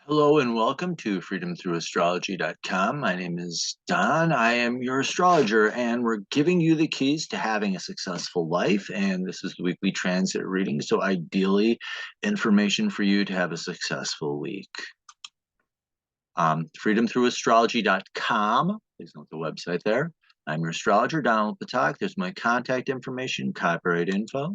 Hello and welcome to freedomthroughastrology.com. My name is Don. I am your astrologer, and we're giving you the keys to having a successful life. And this is the weekly transit reading. So, ideally, information for you to have a successful week. Freedomthroughastrology.com. Please note the website there. I'm your astrologer, Donald Patak. There's my contact information, copyright info.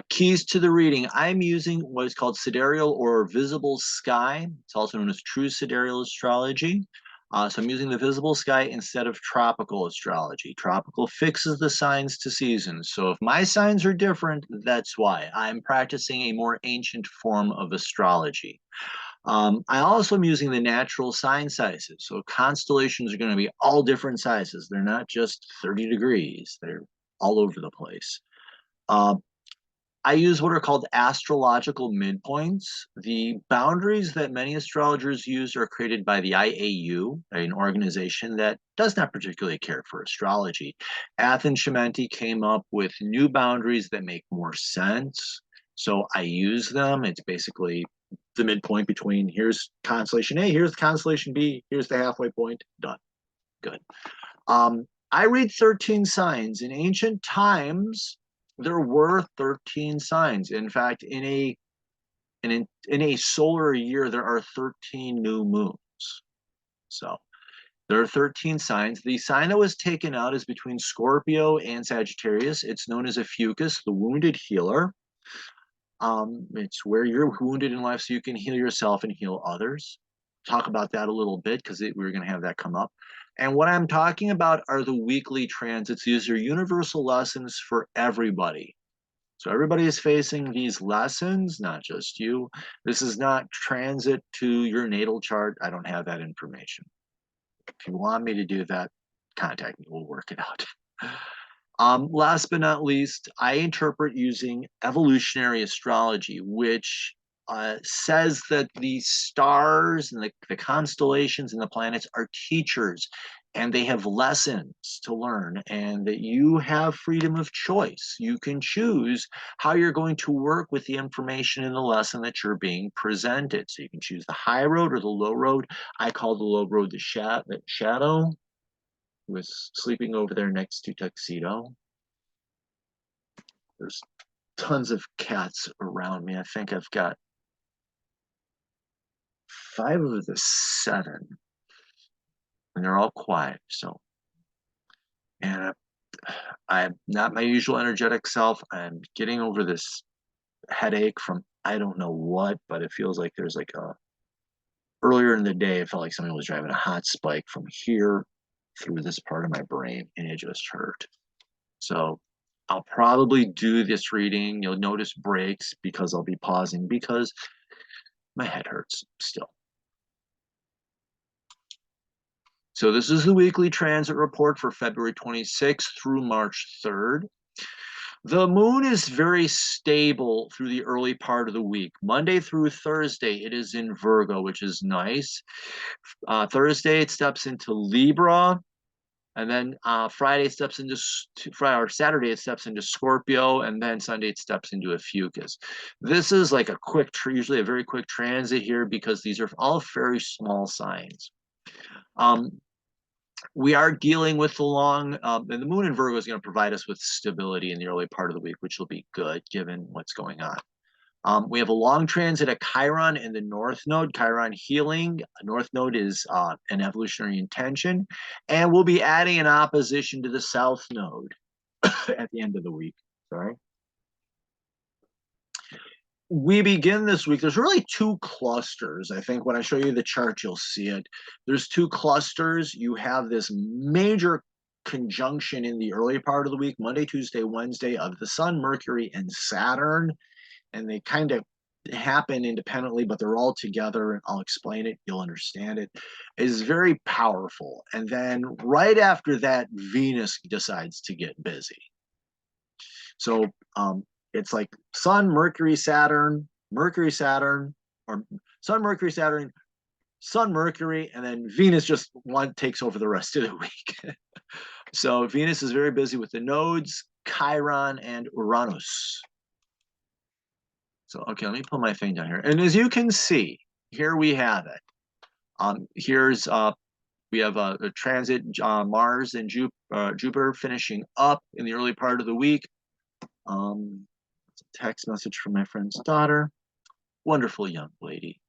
Keys to the reading. I'm using what is called sidereal or visible sky. It's also known as true sidereal astrology. So I'm using the visible sky instead of tropical astrology. Tropical fixes the signs to seasons. So if my signs are different, that's why. I'm practicing a more ancient form of astrology. I also am using the natural sign sizes. So constellations are going to be all different sizes. They're not just 30 degrees. They're all over the place. Uh, I use what are called astrological midpoints. The boundaries that many astrologers use are created by the IAU, an organization that does not particularly care for astrology. Athens Shamenti came up with new boundaries that make more sense. So I use them. It's basically the midpoint between here's constellation A, here's constellation B, here's the halfway point, done. Good. I read 13 signs. In ancient times, there were 13 signs. In fact, in a solar year, there are 13 new moons. So there are 13 signs. The sign that was taken out is between Scorpio and Sagittarius. It's known as a fucus, the wounded healer. It's where you're wounded in life so you can heal yourself and heal others. Talk about that a little bit because we're going to have that come up. And what I'm talking about are the weekly transits. These are universal lessons for everybody. So everybody is facing these lessons, not just you. This is not transit to your natal chart. I don't have that information. If you want me to do that, contact me. We'll work it out. Last but not least, I interpret using evolutionary astrology, which says that the stars and the constellations and the planets are teachers and they have lessons to learn, and that you have freedom of choice. You can choose how you're going to work with the information in the lesson that you're being presented. So you can choose the high road or the low road. I call the low road the shadow, who is sleeping over there next to Tuxedo. There's tons of cats around me. I think I've got 5 of the 7, and they're all quiet. So, and I'm not my usual energetic self. I'm getting over this headache from I don't know what, but it feels like there's like a earlier in the day, it felt like somebody was driving a hot spike from here through this part of my brain, and it just hurt. So I'll probably do this reading. You'll notice breaks because I'll be pausing because my head hurts still. So this is the weekly transit report for February 26th through March 3rd. The moon is very stable through the early part of the week. Monday through Thursday, it is in Virgo, which is nice. Thursday, it steps into Libra. And then Friday it steps into Saturday it steps into Scorpio, and then Sunday it steps into a fucus. This is like a quick, usually a very quick transit here because these are all very small signs. We are dealing with the long, and the moon in Virgo is going to provide us with stability in the early part of the week, which will be good given what's going on. We have a long transit at Chiron in the North Node, Chiron healing. North Node is an evolutionary intention. And we'll be adding an opposition to the South Node at the end of the week. Sorry. We begin this week. There's really 2 clusters. I think when I show you the chart, you'll see it. There's 2 clusters. You have this major conjunction in the early part of the week, Monday, Tuesday, Wednesday, of the Sun, Mercury, and Saturn. And they kind of happen independently, but they're all together. And I'll explain it. You'll understand it. It's very powerful. And then right after that, Venus decides to get busy. So it's like Sun, Mercury, Saturn, Mercury, Saturn, or Sun, Mercury, Saturn, Sun, Mercury, and then Venus just takes over the rest of the week. So Venus is very busy with the nodes, Chiron, and Uranus. So, okay, let me pull my thing down here. And as you can see, here we have it. Here's we have a transit, Mars and Jupiter finishing up in the early part of the week. It's a text message from my friend's daughter. Wonderful young lady.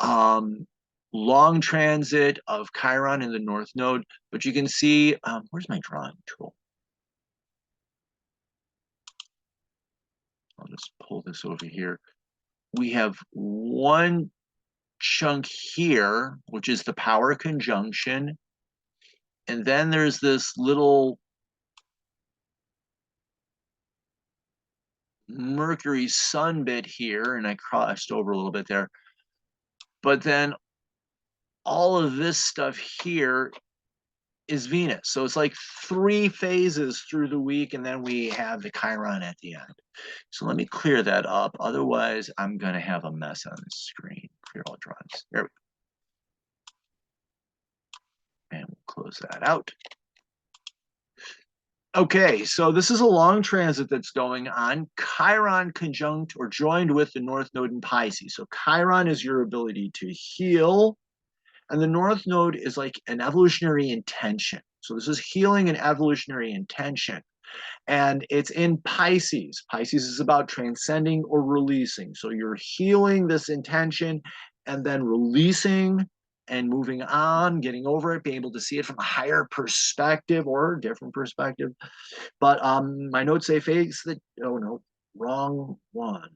Long transit of Chiron in the North Node, but you can see, where's my drawing tool? I'll just pull this over here. We have one chunk here, which is the power conjunction. And then there's this little Mercury sun bit here, and I crossed over a little bit there. But then all of this stuff here is Venus. So it's like 3 phases through the week, and then we have the Chiron at the end. So let me clear that up. Otherwise, I'm going to have a mess on the screen. Clear all drawings. There we go. And we'll close that out. Okay, so this is a long transit that's going on. Chiron conjunct or joined with the North Node in Pisces. So Chiron is your ability to heal, and the North Node is like an evolutionary intention. So this is healing and evolutionary intention. And it's in Pisces. Pisces is about transcending or releasing. So you're healing this intention and then releasing and moving on, getting over it, being able to see it from a higher perspective or a different perspective. But my notes say face the, oh no, wrong one.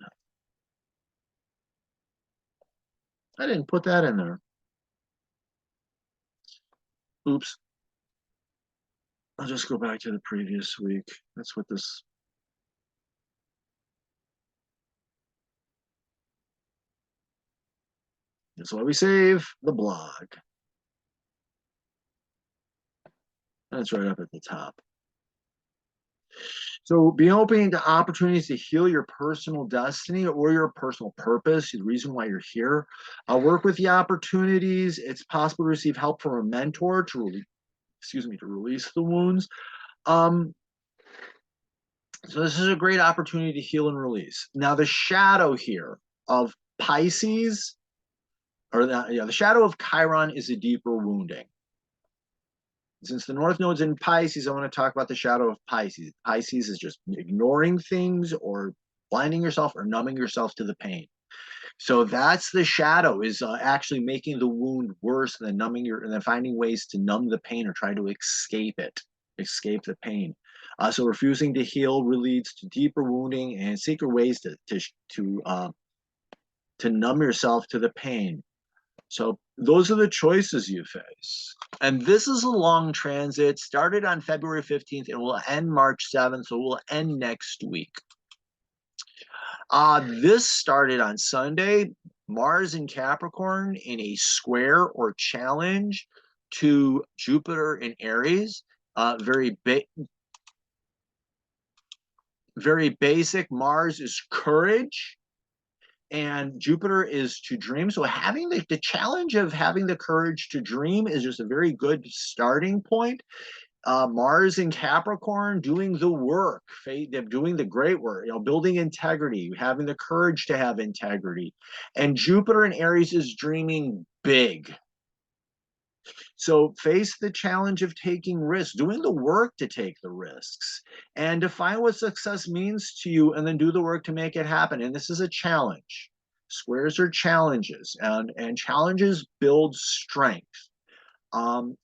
I didn't put that in there. Oops. I'll just go back to the previous week. That's what this. That's why we save the blog. That's right up at the top. So be open to opportunities to heal your personal destiny or your personal purpose, the reason why you're here. Work with the opportunities. It's possible to receive help from a mentor to release the wounds. So this is a great opportunity to heal and release. Now the shadow here of Pisces, or the shadow of Chiron is a deeper wounding. Since the North Node's in Pisces, I want to talk about the shadow of Pisces. Pisces is just ignoring things or blinding yourself or numbing yourself to the pain. So that's the shadow, is actually making the wound worse and then and then finding ways to numb the pain or try to escape the pain. So refusing to heal leads to deeper wounding and secret ways to numb yourself to the pain. So those are the choices you face. And this is a long transit, started on February 15th and will end March 7th, so it will end next week. This started on Sunday, Mars in Capricorn in a square or challenge to Jupiter in Aries. Very basic. Mars is courage, and Jupiter is to dream. So having the challenge of having the courage to dream is just a very good starting point. Mars in Capricorn, doing the work, doing the great work, building integrity, having the courage to have integrity. And Jupiter in Aries is dreaming big. So face the challenge of taking risks, doing the work to take the risks, and define what success means to you, and then do the work to make it happen. And this is a challenge. Squares are challenges, and challenges build strength.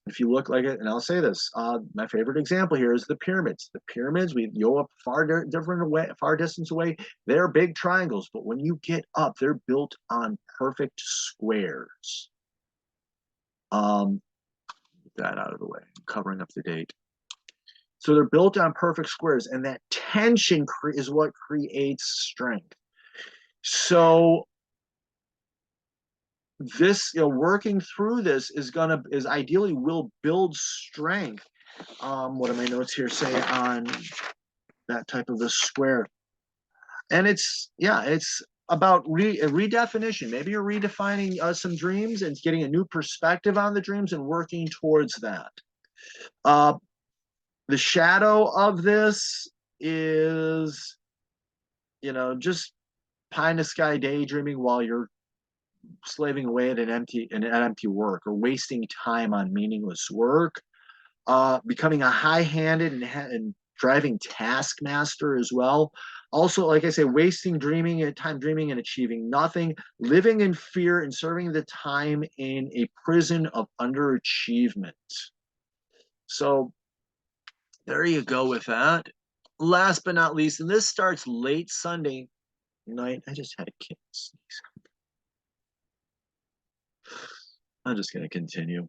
If you look like it, and I'll say this, my favorite example here is the pyramids. The pyramids, we go up far distance away. They're big triangles, but when you get up, they're built on perfect squares. Get that out of the way, I'm covering up the date. So they're built on perfect squares, and that tension is what creates strength. So this, working through this is ideally will build strength. What do my notes here say on that type of a square? And it's about a redefinition. Maybe you're redefining some dreams and getting a new perspective on the dreams and working towards that. The shadow of this is, just pie in the sky daydreaming while you're slaving away at an empty work or wasting time on meaningless work, becoming a high-handed and driving taskmaster as well. Also, like I say, wasting time dreaming and achieving nothing, living in fear and serving the time in a prison of underachievement. So there you go with that. Last but not least, and this starts late Sunday night. I just had a kid sneeze. I'm just going to continue.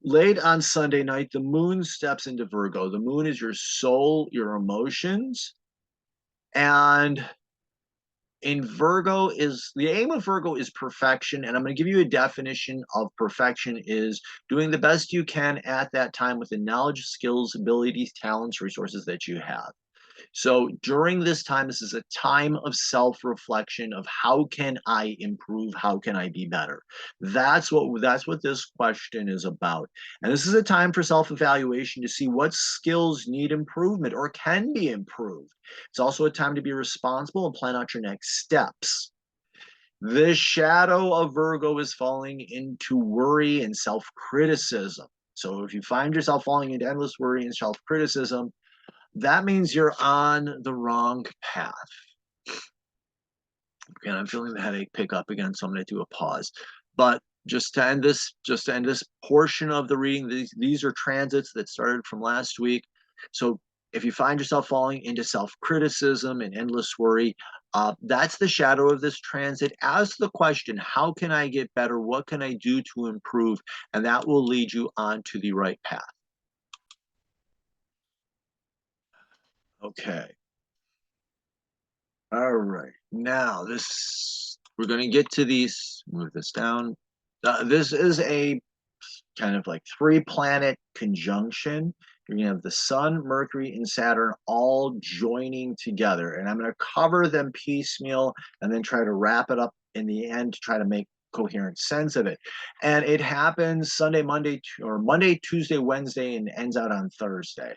Late on Sunday night, the moon steps into Virgo. The moon is your soul, your emotions. And in Virgo is the aim of Virgo is perfection. And I'm going to give you a definition of perfection is doing the best you can at that time with the knowledge, skills, abilities, talents, resources that you have. So during this time, this is a time of self-reflection of how can I improve? How can I be better? That's what this question is about. And this is a time for self-evaluation to see what skills need improvement or can be improved. It's also a time to be responsible and plan out your next steps. The shadow of Virgo is falling into worry and self-criticism. So if you find yourself falling into endless worry and self-criticism, that means you're on the wrong path. Okay, I'm feeling the headache pick up again, so I'm going to do a pause. But just to end this portion of the reading, these are transits that started from last week. So if you find yourself falling into self-criticism and endless worry, that's the shadow of this transit. Ask the question, how can I get better? What can I do to improve? And that will lead you on to the right path. Okay. All right. Now we're going to get to these, move this down. This is a kind of like 3-planet conjunction. You're going to have the Sun, Mercury, and Saturn all joining together. And I'm going to cover them piecemeal and then try to wrap it up in the end to try to make coherent sense of it. And it happens Sunday, Monday, or Monday, Tuesday, Wednesday, and ends out on Thursday.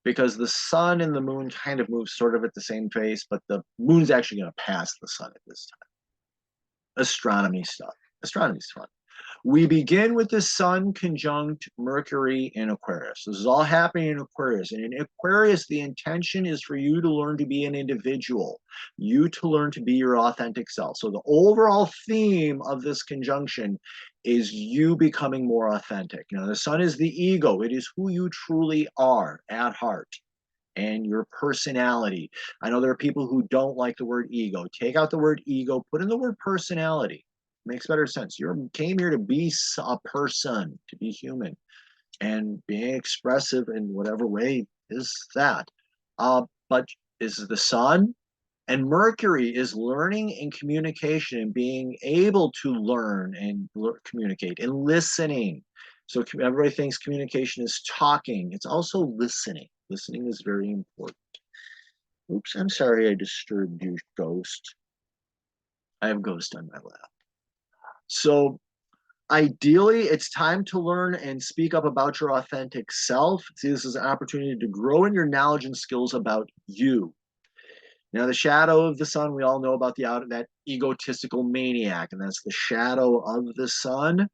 Because the sun and the moon kind of move sort of at the same pace, but the moon's actually going to pass the sun at this time. Astronomy stuff. Astronomy's fun. We begin with the sun conjunct Mercury in Aquarius. This is all happening in Aquarius. And in Aquarius, the intention is for you to learn to be an individual, you to learn to be your authentic self. So the overall theme of this conjunction is you becoming more authentic. Now, the sun is the ego. It is who you truly are at heart and your personality. I know there are people who don't like the word ego. Take out the word ego, put in the word personality. Makes better sense. You came here to be a person, to be human, and being expressive in whatever way is that. But this is the sun, and Mercury is learning and communication and being able to learn and communicate and listening. So everybody thinks communication is talking. It's also listening. Listening is very important. Oops, I'm sorry I disturbed you, Ghost. I have Ghost on my lap. So ideally, it's time to learn and speak up about your authentic self. See, this is an opportunity to grow in your knowledge and skills about you. Now, the shadow of the sun, we all know about that egotistical maniac, and that's the shadow of the sun.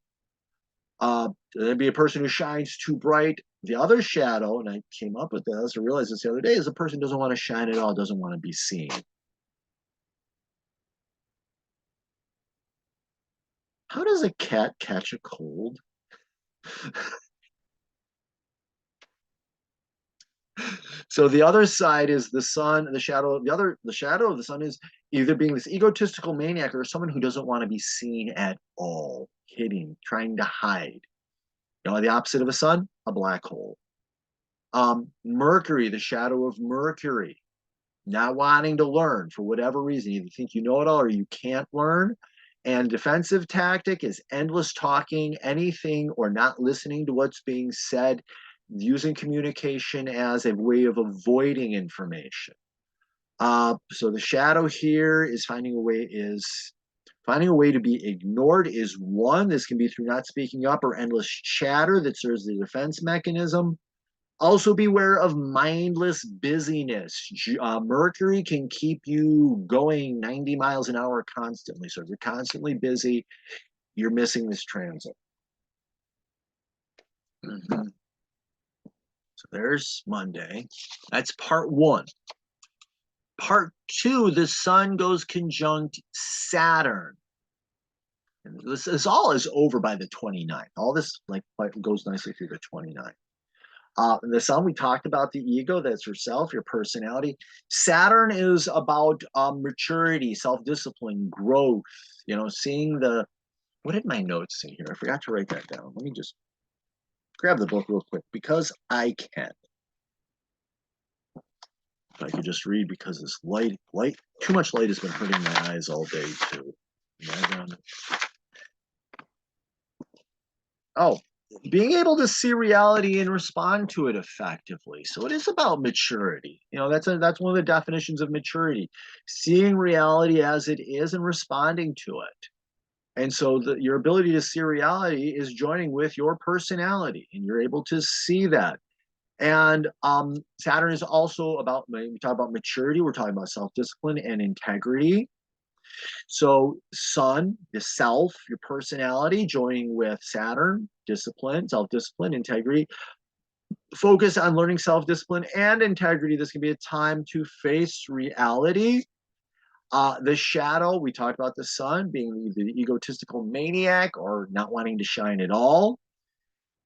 There'd be a person who shines too bright. The other shadow, and I came up with this, I realized this the other day, is a person who doesn't want to shine at all, doesn't want to be seen. How does a cat catch a cold? So the other side is the sun, the shadow, the shadow of the sun is either being this egotistical maniac or someone who doesn't want to be seen at all, hiding, trying to hide. You know, the opposite of a sun, a black hole. Mercury, the shadow of Mercury, not wanting to learn for whatever reason. You think you know it all or you can't learn. And defensive tactic is endless talking, anything, or not listening to what's being said, using communication as a way of avoiding information. So the shadow here is finding a way to be ignored is one. This can be through not speaking up or endless chatter that serves the defense mechanism. Also beware of mindless busyness. Mercury can keep you going 90 miles an hour constantly. So if you're constantly busy, you're missing this transit. Mm-hmm. So there's Monday. That's part one. Part two, the sun goes conjunct Saturn. And this all is over by the 29th. All this like goes nicely through the 29th. The sun, we talked about the ego, that's yourself, your personality. Saturn is about maturity, self-discipline, growth, seeing the, what did my notes say here? I forgot to write that down. Let me just grab the book real quick because I can. If I could just read because this light, too much light has been hurting my eyes all day too. Oh, being able to see reality and respond to it effectively. So it is about maturity. That's one of the definitions of maturity, seeing reality as it is and responding to it. And so your ability to see reality is joining with your personality, and you're able to see that. And Saturn is also about, when we talk about maturity, we're talking about self-discipline and integrity. So sun, the self, your personality, joining with Saturn, discipline, self-discipline, integrity. Focus on learning self-discipline and integrity. This can be a time to face reality. The shadow, we talked about the sun being the egotistical maniac or not wanting to shine at all.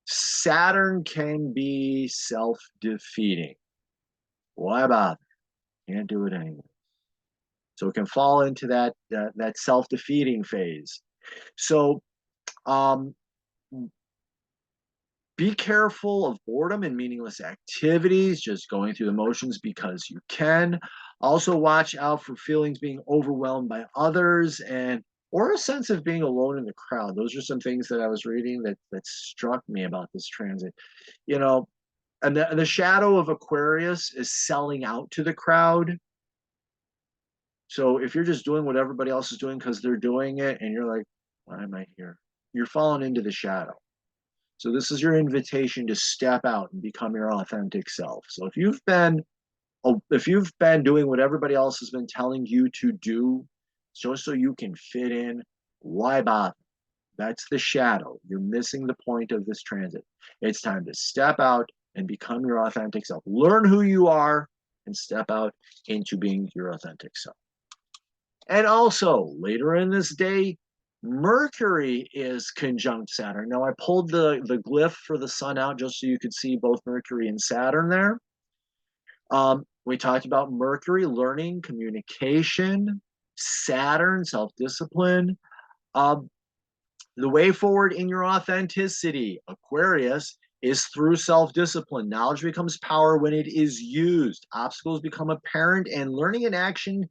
Saturn can be self-defeating. Why bother? Can't do it anyway. So it can fall into that self-defeating phase. So be careful of boredom and meaningless activities, just going through the motions because you can. Also watch out for feelings being overwhelmed by others or a sense of being alone in the crowd. Those are some things that I was reading that struck me about this transit. And the shadow of Aquarius is selling out to the crowd. So if you're just doing what everybody else is doing because they're doing it and you're like, why am I here? You're falling into the shadow. So this is your invitation to step out and become your authentic self. So if you've been doing what everybody else has been telling you to do just so you can fit in, why bother? That's the shadow. You're missing the point of this transit. It's time to step out and become your authentic self. Learn who you are and step out into being your authentic self. And also, later in this day, Mercury is conjunct Saturn. Now, I pulled the glyph for the sun out just so you could see both Mercury and Saturn there. We talked about Mercury, learning, communication, Saturn, self-discipline. The way forward in your authenticity, Aquarius, is through self-discipline. Knowledge becomes power when it is used. Obstacles become apparent, and learning and action,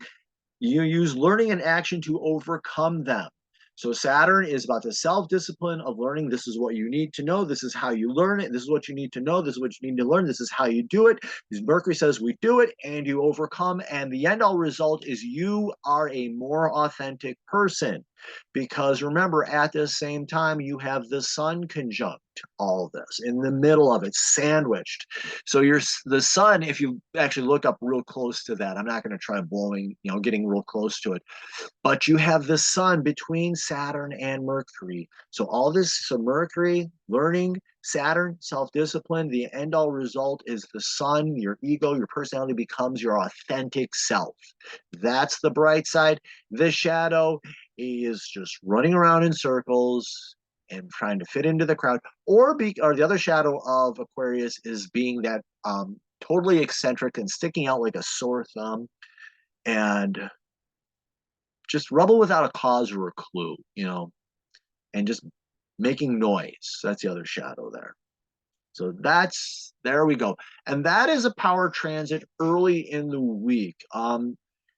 you use learning and action to overcome them. So Saturn is about the self-discipline of learning. This is what you need to know. This is how you learn it. This is what you need to know. This is what you need to learn. This is how you do it. Mercury says we do it and you overcome. And the end all result is you are a more authentic person. Because remember, at the same time, you have the sun conjunct all this in the middle of it, sandwiched. So the sun, if you actually look up real close to that, I'm not going to try blowing, getting real close to it, but you have the sun between Saturn and Mercury. So all this, so Mercury, learning, Saturn, self-discipline, the end all result is the sun, your ego, your personality becomes your authentic self. That's the bright side. The shadow is just running around in circles and trying to fit into the crowd. Or the other shadow of Aquarius is being that totally eccentric and sticking out like a sore thumb and just rebel without a cause or a clue, and just making noise. That's the other shadow there. So there we go. And that is a power transit early in the week.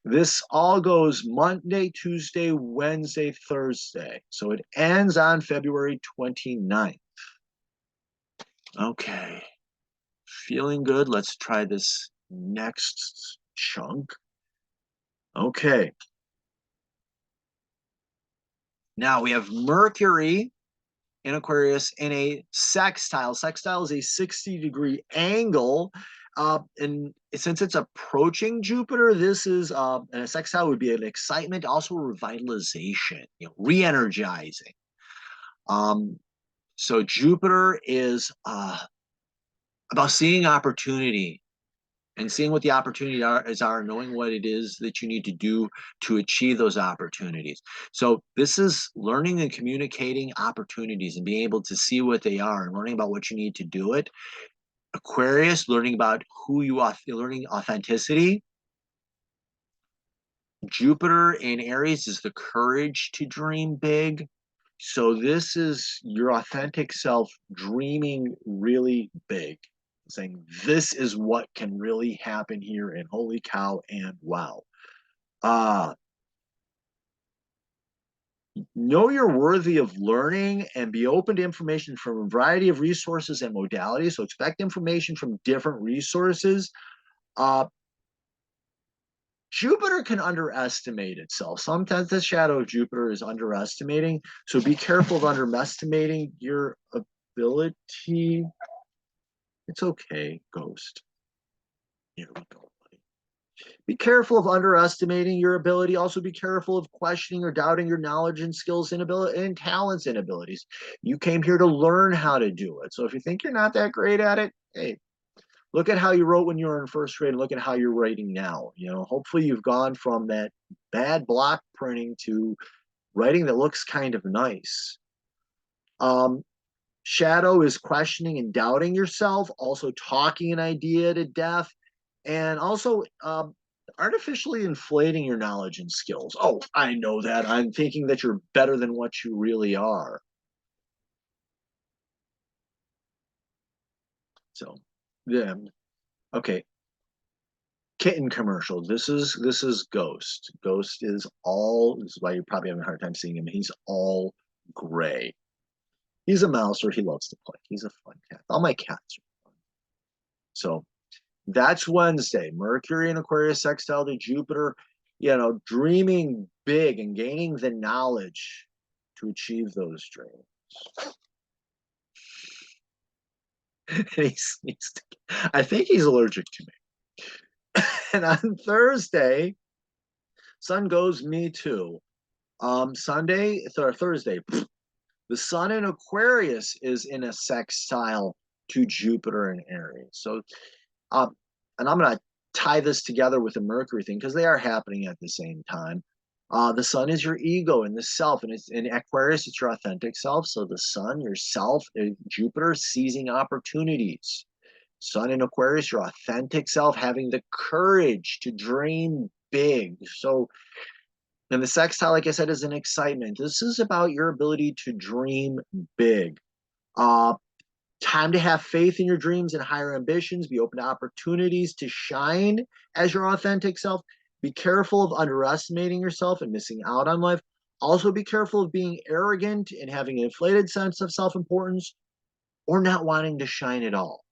This all goes Monday, Tuesday, Wednesday, Thursday. So it ends on February 29th. Okay. Feeling good. Let's try this next chunk. Okay. Now we have Mercury in Aquarius in a sextile. Sextile is a 60-degree angle. And since it's approaching Jupiter, this is and a sextile would be an excitement, also a revitalization, re-energizing. So Jupiter is about seeing opportunity and seeing what the opportunities are, knowing what it is that you need to do to achieve those opportunities. So this is learning and communicating opportunities and being able to see what they are and learning about what you need to do it. Aquarius, learning about who you are, learning authenticity. Jupiter in Aries is the courage to dream big. So this is your authentic self dreaming really big, saying this is what can really happen here, and holy cow and wow. Know you're worthy of learning and be open to information from a variety of resources and modalities. So expect information from different resources. Jupiter can underestimate itself. Sometimes the shadow of Jupiter is underestimating. So be careful of underestimating your ability. It's okay, ghost. Here we go. Be careful of underestimating your ability. Also be careful of questioning or doubting your knowledge and skills and ability and talents and abilities. You came here to learn how to do it. So if you think you're not that great at it, hey, look at how you wrote when you were in first grade and look at how you're writing now. Hopefully you've gone from that bad block printing to writing that looks kind of nice. Shadow is questioning and doubting yourself, also talking an idea to death, and also artificially inflating your knowledge and skills. Oh, I know that. I'm thinking that you're better than what you really are. So, yeah. Okay. Kitten commercial. This is Ghost. Ghost is all. This is why you're probably having a hard time seeing him. He's all gray. He's a mouser. He loves to play. He's a fun cat. All my cats are fun. So that's Wednesday. Mercury and Aquarius sextile to Jupiter. Dreaming big and gaining the knowledge to achieve those dreams. I think he's allergic to me. And on Thursday, sun goes me too. Thursday, the sun in Aquarius is in a sextile to Jupiter and Aries. So, and I'm going to tie this together with the Mercury thing because they are happening at the same time. The sun is your ego and the self, and it's in Aquarius, it's your authentic self. So the sun, yourself, Jupiter seizing opportunities. Sun in Aquarius, your authentic self, having the courage to dream big. So, and the sextile, like I said, is an excitement. This is about your ability to dream big. Time to have faith in your dreams and higher ambitions. Be open to opportunities to shine as your authentic self. Be careful of underestimating yourself and missing out on life. Also, be careful of being arrogant and having an inflated sense of self-importance or not wanting to shine at all.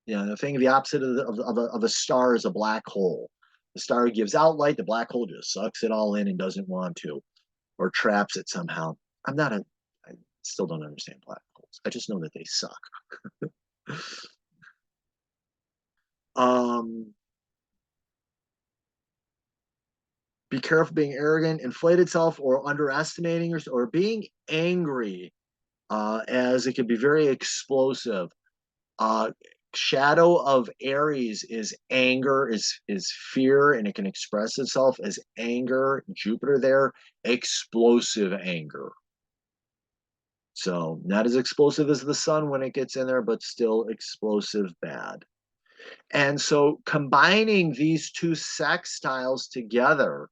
The thing, the opposite of a star is a black hole. The star gives out light, the black hole just sucks it all in and doesn't want to, or traps it somehow. I still don't understand black holes. I just know that they suck. Be careful being arrogant, inflated self, or underestimating yourself, or being angry, as it can be very explosive. Shadow of Aries is anger, is fear, and it can express itself as anger. Jupiter there, explosive anger. So not as explosive as the sun when it gets in there, but still explosive bad. And so combining these two sextiles together,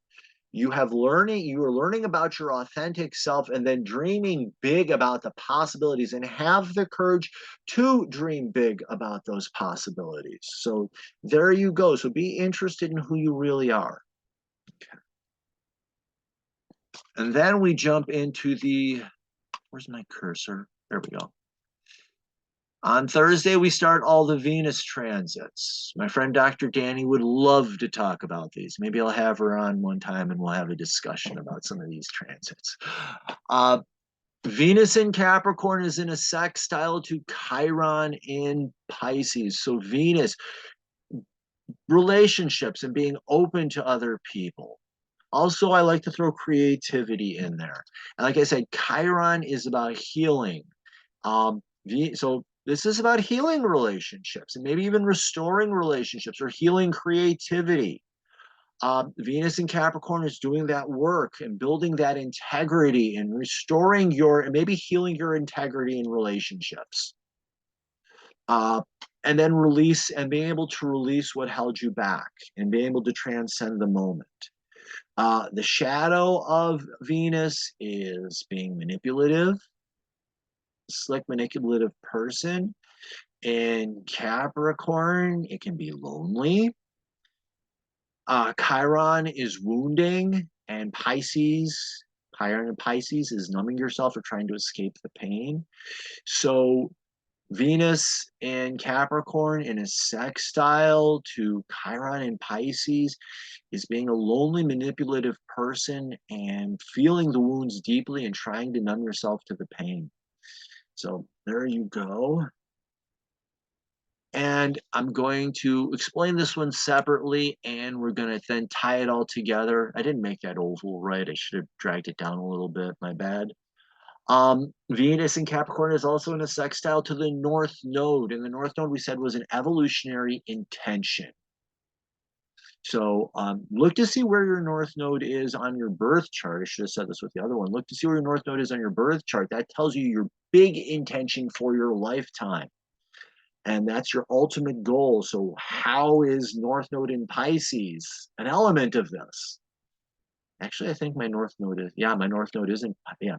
you are learning about your authentic self and then dreaming big about the possibilities and have the courage to dream big about those possibilities. So there you go. So be interested in who you really are. Okay. And then we jump into where's my cursor? There we go. On Thursday, we start all the Venus transits. My friend Dr. Danny would love to talk about these. Maybe I'll have her on one time and we'll have a discussion about some of these transits. Venus in Capricorn is in a sextile to Chiron in Pisces. So Venus, relationships and being open to other people. Also, I like to throw creativity in there. And like I said, Chiron is about healing. So this is about healing relationships and maybe even restoring relationships or healing creativity. Venus in Capricorn is doing that work and building that integrity and restoring and maybe healing your integrity in relationships. And then release and being able to release what held you back and being able to transcend the moment. The shadow of Venus is being manipulative, slick, manipulative person. In Capricorn, it can be lonely. Chiron is wounding, and Chiron and Pisces is numbing yourself or trying to escape the pain. So Venus in Capricorn in a sextile to Chiron in Pisces is being a lonely, manipulative person and feeling the wounds deeply and trying to numb yourself to the pain. So there you go. And I'm going to explain this one separately, and we're going to then tie it all together. I didn't make that oval right. I should have dragged it down a little bit. My bad. Venus in Capricorn is also in a sextile to the North Node. And the North Node, we said, was an evolutionary intention. So look to see where your North Node is on your birth chart. I should have said this with the other one. Look to see where your North Node is on your birth chart. That tells you your big intention for your lifetime. And that's your ultimate goal. So how is North Node in Pisces an element of this? Actually, I think my North Node is, yeah, my North Node isn't, yeah.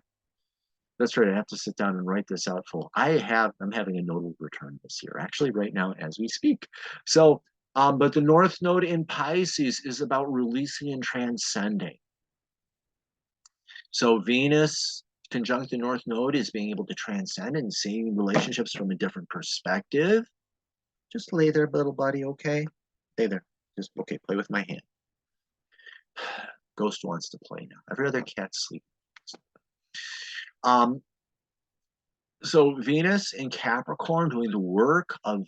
That's right. I have to sit down and write this out full. I'm having a nodal return this year, actually, right now as we speak. So, but the North Node in Pisces is about releasing and transcending. So Venus conjunct the North Node is being able to transcend and seeing relationships from a different perspective. Just lay there, little buddy, okay? Stay there. Just, okay, play with my hand. Ghost wants to play now. Every other cat's sleeping. So Venus in Capricorn doing the work of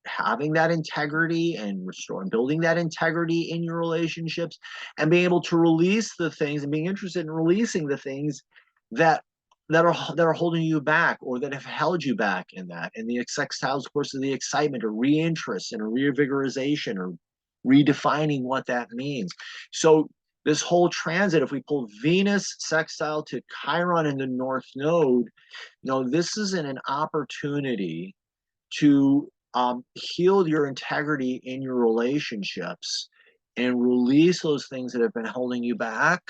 having that integrity and restoring, building that integrity in your relationships and being able to release the things and being interested in releasing the things that are holding you back or that have held you back in that. And the sextiles, of course, is the excitement or reinterest and a reinvigorization or redefining what that means. So this whole transit, if we pull Venus sextile to Chiron in the North Node, this is an opportunity to heal your integrity in your relationships and release those things that have been holding you back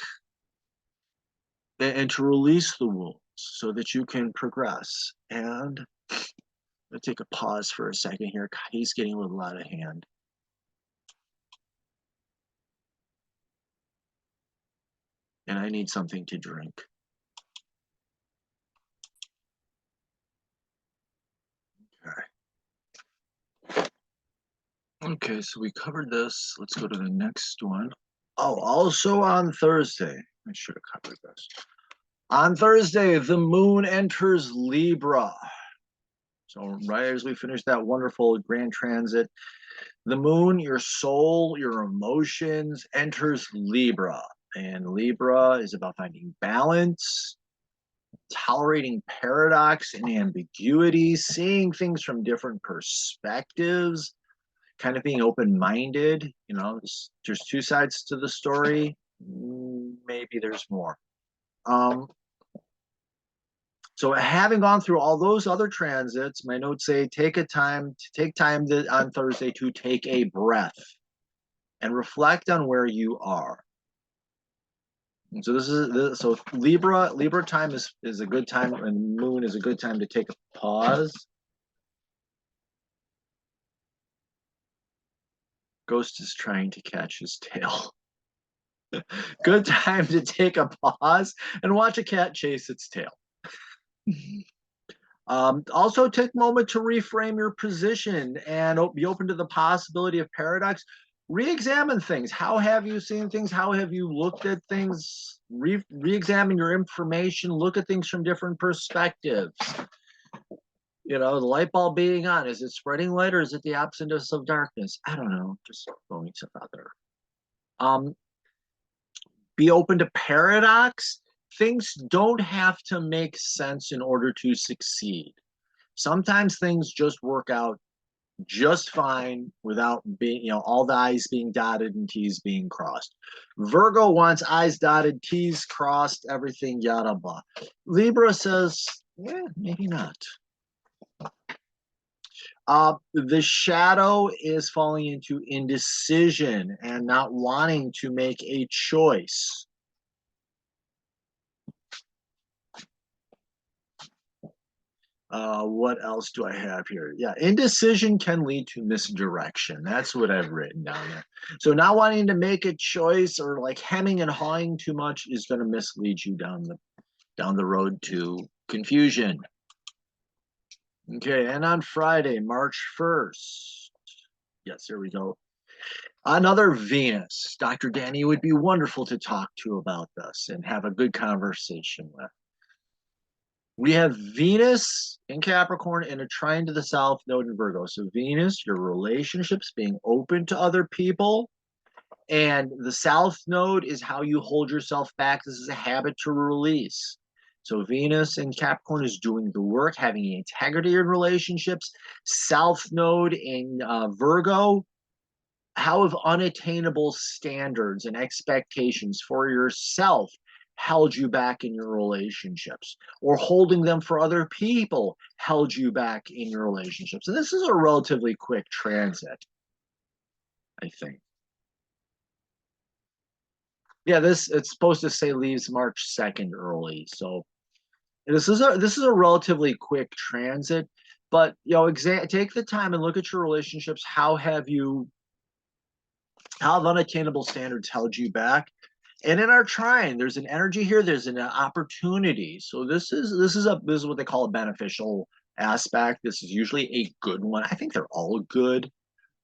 and to release the wounds so that you can progress. And I'm going to take a pause for a second here. God, he's getting a little out of hand. And I need something to drink. Okay, so we covered this. Let's go to the next one. Oh, also on Thursday, I should have covered this. On Thursday, the moon enters Libra. So right as we finish that wonderful grand transit, the moon, your soul, your emotions enters Libra. And Libra is about finding balance, tolerating paradox and ambiguity, seeing things from different perspectives, kind of being open-minded. There's two sides to the story. Maybe there's more. So having gone through all those other transits, my notes say take time on Thursday to take a breath and reflect on where you are. And so Libra time is a good time, and moon is a good time to take a pause. Ghost is trying to catch his tail. Good time to take a pause and watch a cat chase its tail. Also take a moment to reframe your position and be open to the possibility of paradox. Re-examine things. How have you seen things? How have you looked at things? Re-examine your information. Look at things from different perspectives. You know, the light bulb being on, is it spreading light or is it the absence of darkness? I don't know. Just throwing stuff out there. Be open to paradox. Things don't have to make sense in order to succeed. Sometimes things just work out just fine without being, you know, all the I's being dotted and T's being crossed. Virgo wants I's dotted, T's crossed, everything, yada blah. Libra says, yeah, maybe not. The shadow is falling into indecision and not wanting to make a choice. What else do I have here? Yeah, indecision can lead to misdirection. That's what I've written down there. So not wanting to make a choice or like hemming and hawing too much is going to mislead you down the road to confusion. Okay, and on Friday, March 1st. Yes, here we go. Another Venus. Dr. Danny would be wonderful to talk to about this and have a good conversation with. We have Venus in Capricorn and a trine to the south node in Virgo. So Venus, your relationships, being open to other people. And the south node is how you hold yourself back. This is a habit to release. So Venus in Capricorn is doing the work, having integrity in relationships. South node in Virgo, how have unattainable standards and expectations for yourself held you back in your relationships, or holding them for other people held you back in your relationships? And this is a relatively quick transit, I think. Yeah, it's supposed to say leaves March 2nd early. So this is a relatively quick transit, but you know, take the time and look at your relationships. How have unattainable standards held you back? And in our trine, there's an energy here, there's an opportunity. So this is what they call a beneficial aspect. This is usually a good one. I think they're all good,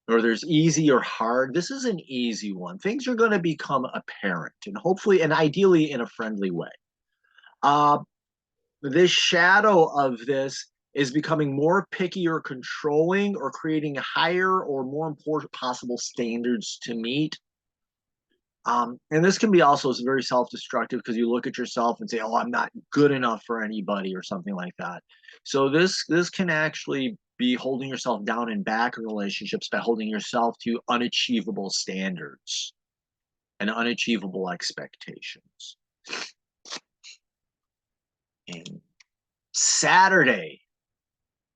or there's easy or hard. This is an easy one. Things are going to become apparent, and hopefully and ideally in a friendly way. This shadow of this is becoming more picky or controlling, or creating higher or more important possible standards to meet. And this can be also very self-destructive because you look at yourself and say, "Oh, I'm not good enough for anybody," or something like that. So this can actually be holding yourself down and back in relationships by holding yourself to unachievable standards and unachievable expectations. And Saturday,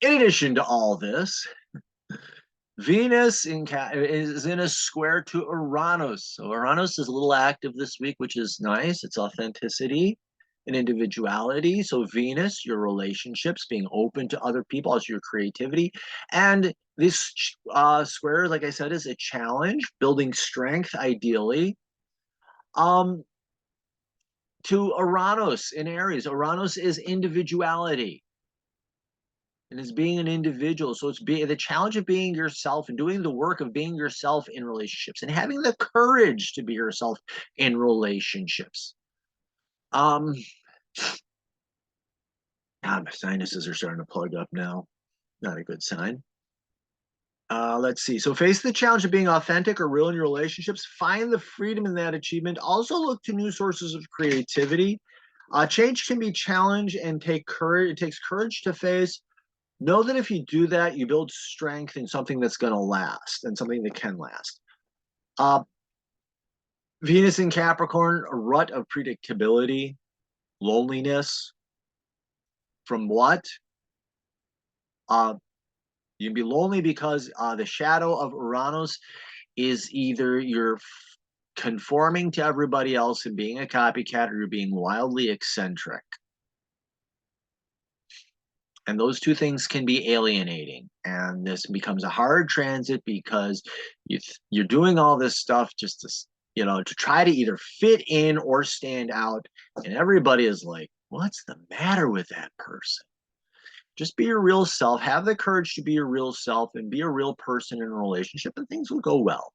in addition to all this, Venus is in a square to Uranus. So Uranus is a little active this week, which is nice. It's authenticity and individuality. So Venus, your relationships, being open to other people, also your creativity. And this square, like I said, is a challenge, building strength, ideally. To Uranus in Aries. Uranus is individuality. And as being an individual. So it's the challenge of being yourself and doing the work of being yourself in relationships and having the courage to be yourself in relationships. God, my sinuses are starting to plug up now. Not a good sign. Let's see. So face the challenge of being authentic or real in your relationships. Find the freedom in that achievement. Also look to new sources of creativity. Change can be challenged and take courage. It takes courage to face. Know that if you do that, you build strength in something that's going to last and something that can last. Venus in Capricorn, a rut of predictability, loneliness. From what? You can be lonely because the shadow of Uranus is either you're conforming to everybody else and being a copycat, or you're being wildly eccentric. And those two things can be alienating. And this becomes a hard transit because you're doing all this stuff just to try to either fit in or stand out. And everybody is like, what's the matter with that person? Just be your real self. Have the courage to be your real self and be a real person in a relationship, and things will go well.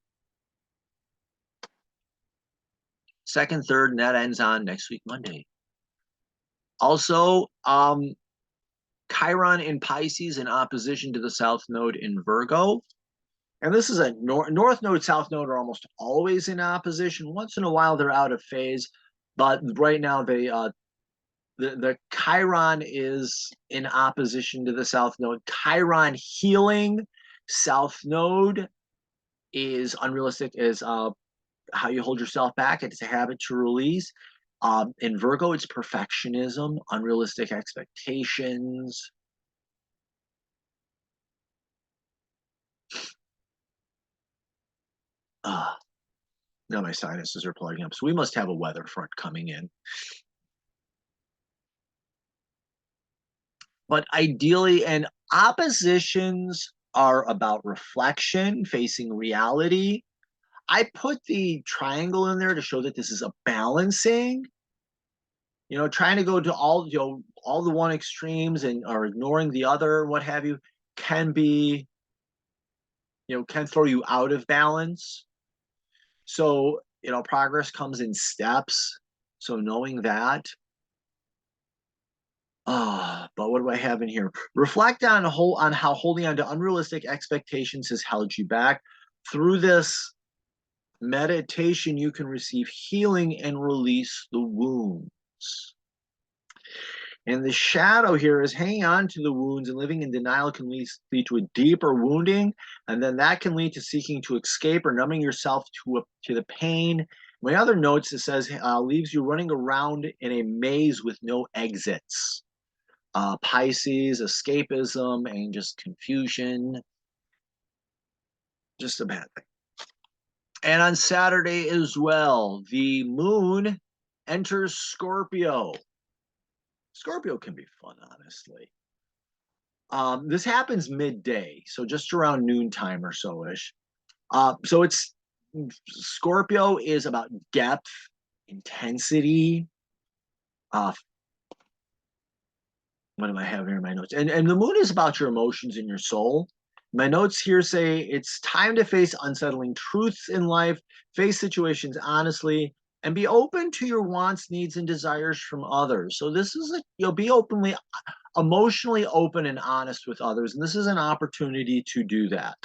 second, third, and that ends on next week, Monday. Also, Chiron in Pisces in opposition to the South Node in Virgo. And this is a North Node, South Node are almost always in opposition. Once in a while, they're out of phase. But right now, the Chiron is in opposition to the South Node. Chiron healing South Node is unrealistic, is how you hold yourself back. It's a habit to release. In Virgo, it's perfectionism, unrealistic expectations. Now my sinuses are plugging up. So we must have a weather front coming in. But ideally, and oppositions are about reflection, facing reality. I put the triangle in there to show that this is a balancing. Trying to go to all the one extremes and or ignoring the other, what have you, can be, can throw you out of balance. So, progress comes in steps. So knowing that. But what do I have in here? Reflect on how holding on to unrealistic expectations has held you back. Through this meditation, you can receive healing and release the wounds. And the shadow here is hanging on to the wounds and living in denial can lead to a deeper wounding. And then that can lead to seeking to escape or numbing yourself to the pain. My other notes, it says, leaves you running around in a maze with no exits. Pisces, escapism, and just confusion. Just a bad thing. And on Saturday as well, the moon enters Scorpio. Scorpio can be fun, honestly. This happens midday, so just around noontime or so-ish. So it's Scorpio is about depth, intensity. What do I have here in my notes? And the moon is about your emotions and your soul. My notes here say it's time to face unsettling truths in life, face situations honestly, and be open to your wants, needs, and desires from others. So this is be openly, emotionally open and honest with others, and this is an opportunity to do that.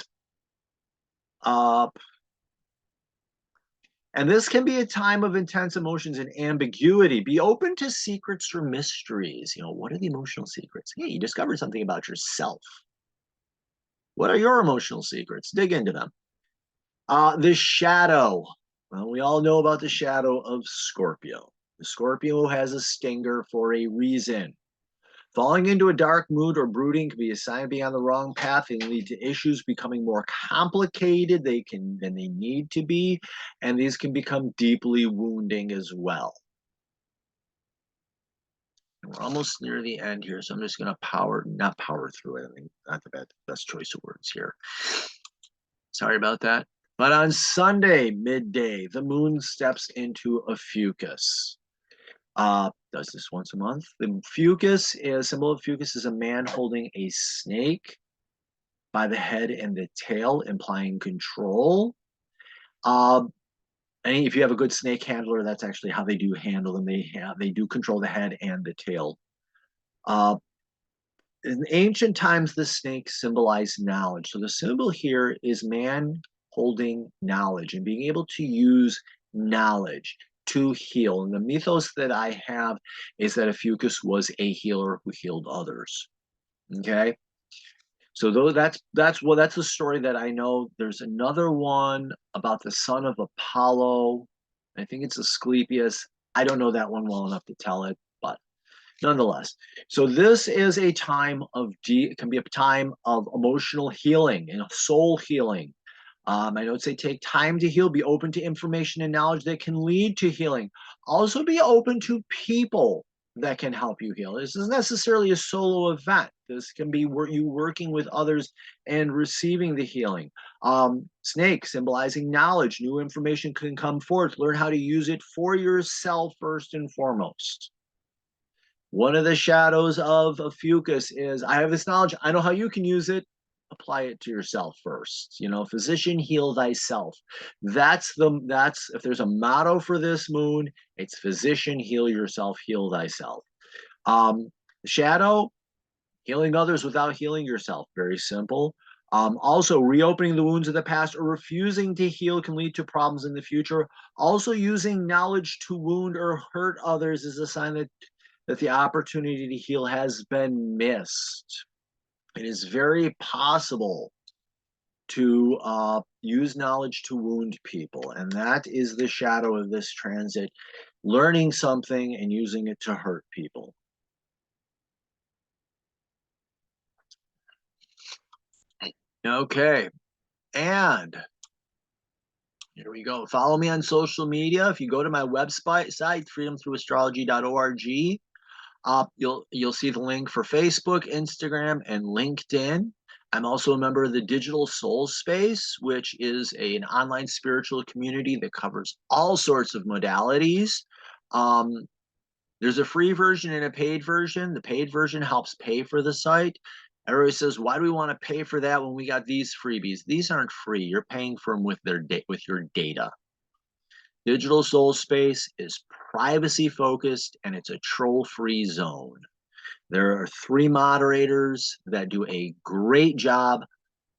And this can be a time of intense emotions and ambiguity. Be open to secrets or mysteries. What are the emotional secrets? Hey, you discovered something about yourself. What are your emotional secrets? Dig into them. The shadow. Well, we all know about the shadow of Scorpio. The Scorpio has a stinger for a reason. Falling into a dark mood or brooding can be a sign of being on the wrong path and lead to issues becoming more complicated than they need to be, and these can become deeply wounding as well. We're almost near the end here, so I'm just going to not power through it. I mean, not the best choice of words here. Sorry about that. But on Sunday, midday, the moon steps into a fucus. Does this once a month. The symbol of fucus is a man holding a snake by the head and the tail, implying control. And if you have a good snake handler, that's actually how they do handle them. They do control the head and the tail. In ancient times, the snake symbolized knowledge. So the symbol here is man holding knowledge and being able to use knowledge to heal. And the mythos that I have is that Ophiuchus was a healer who healed others. Okay. So that's the story that I know. There's another one about the son of Apollo. I think it's Asclepius. I don't know that one well enough to tell it, but nonetheless. So this is a time it can be a time of emotional healing and soul healing. I notes say take time to heal, be open to information and knowledge that can lead to healing. Also be open to people that can help you heal. This isn't necessarily a solo event. This can be you working with others and receiving the healing. Snake symbolizing knowledge. New information can come forth. Learn how to use it for yourself first and foremost. One of the shadows of Ophiuchus is I have this knowledge. I know how you can use it. apply it to yourself first. You know, physician, heal thyself. That's if there's a motto for this moon, it's physician, heal yourself, heal thyself. Um, Shadow, healing others without healing yourself. Very simple. Also, reopening the wounds of the past or refusing to heal can lead to problems in the future. Also, using knowledge to wound or hurt others is a sign that the opportunity to heal has been missed. It is very possible to use knowledge to wound people, and that is the shadow of this transit, learning something and using it to hurt people. Okay, and here we go. Follow me on social media. If you go to my website, freedomthroughastrology.org, you'll see the link for Facebook, Instagram, and LinkedIn. I'm also a member of the Digital Soul Space, which is an online spiritual community that covers all sorts of modalities. Um, there's a free version and a paid version. The paid version helps pay for the site. Everybody says, "Why do we want to pay for that when we got these freebies?" These aren't free. You're paying for them with with your data. Digital Soul Space is privacy focused and it's a troll-free zone. There are 3 moderators that do a great job.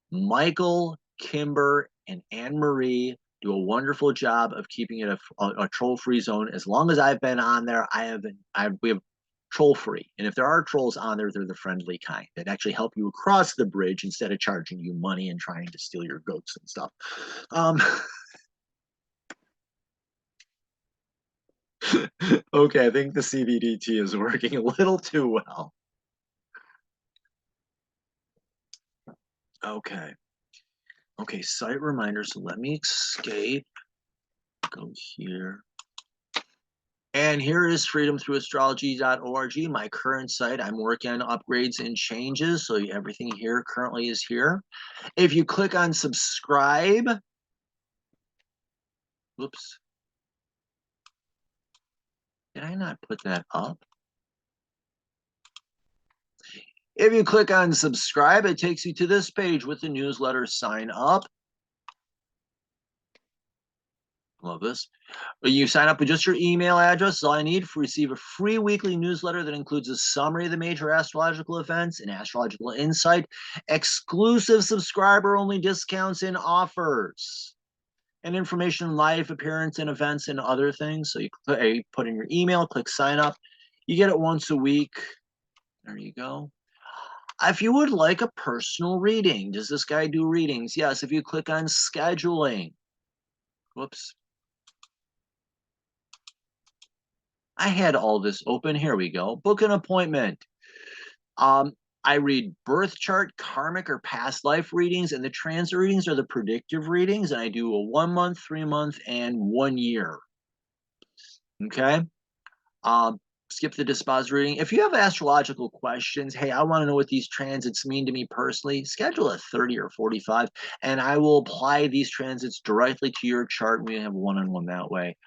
Michael, Kimber, and Anne Marie do a wonderful job of keeping it a troll-free zone. As long as I've been on there, we have troll-free. And if there are trolls on there, they're the friendly kind that actually help you across the bridge instead of charging you money and trying to steal your goats and stuff. Okay, I think the CBDT is working a little too well. Okay. Okay, site reminders. So let me escape. Go here. And here is freedomthroughastrology.org, my current site. I'm working on upgrades and changes, so everything here currently is here. If you click on subscribe, whoops, did I not put that up? If you click on subscribe, it takes you to this page with the newsletter sign up. Love this. You sign up with just your email address. All I need to receive a free weekly newsletter that includes a summary of the major astrological events and astrological insight, exclusive subscriber-only discounts and offers, and information on live appearance and events and other things. So you put in your email, click sign up. You get it once a week. There you go. If you would like a personal reading, does this guy do readings? Yes, if you click on scheduling. Whoops. I had all this open. Here we go. Book an appointment. I read birth chart, karmic or past life readings, and the transit readings are the predictive readings. And I do a 1 month, 3 month, and 1 year. Okay. Skip the dispositive reading. If you have astrological questions, hey, I want to know what these transits mean to me personally, schedule a 30 or 45, and I will apply these transits directly to your chart. And we have one-on-one that way.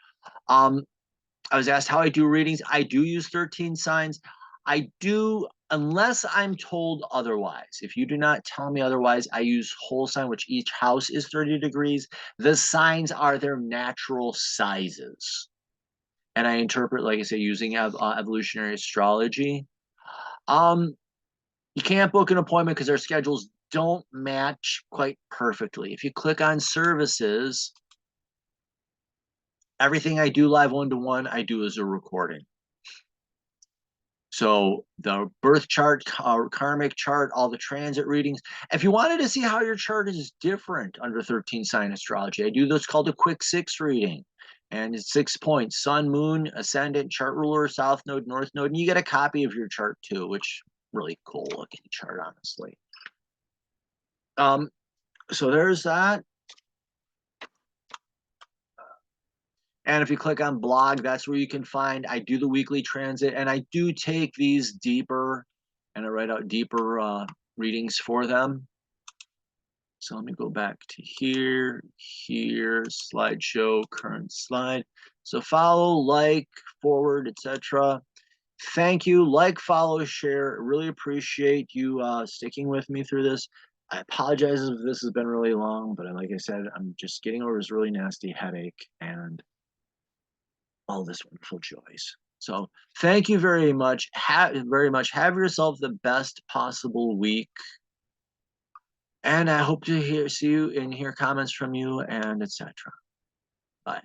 I was asked how I do readings. I do use 13 signs. I do, unless I'm told otherwise. If you do not tell me otherwise, I use whole sign, which each house is 30 degrees. The signs are their natural sizes. And I interpret, like I say, using evolutionary astrology. You can't book an appointment because our schedules don't match quite perfectly. If you click on services, everything I do live 1-to-1, I do as a recording. So the birth chart, karmic chart, all the transit readings. If you wanted to see how your chart is different under 13 sign astrology, I do this called a quick 6 reading. And it's 6 points: sun, moon, ascendant, chart ruler, south node, north node. And you get a copy of your chart too, which really cool looking chart, honestly. So there's that. And if you click on blog, that's where you can find, I do the weekly transit, and I do take these deeper, and I write out deeper readings for them. So let me go back to here, slideshow, current slide. So follow, like, forward, etc. Thank you. Like, follow, share. Really appreciate you sticking with me through this. I apologize if this has been really long, but like I said, I'm just getting over this really nasty headache and all this wonderful joys. So thank you very much. Very much. Have yourself the best possible week. And I hope to see you and hear comments from you and etc. Bye.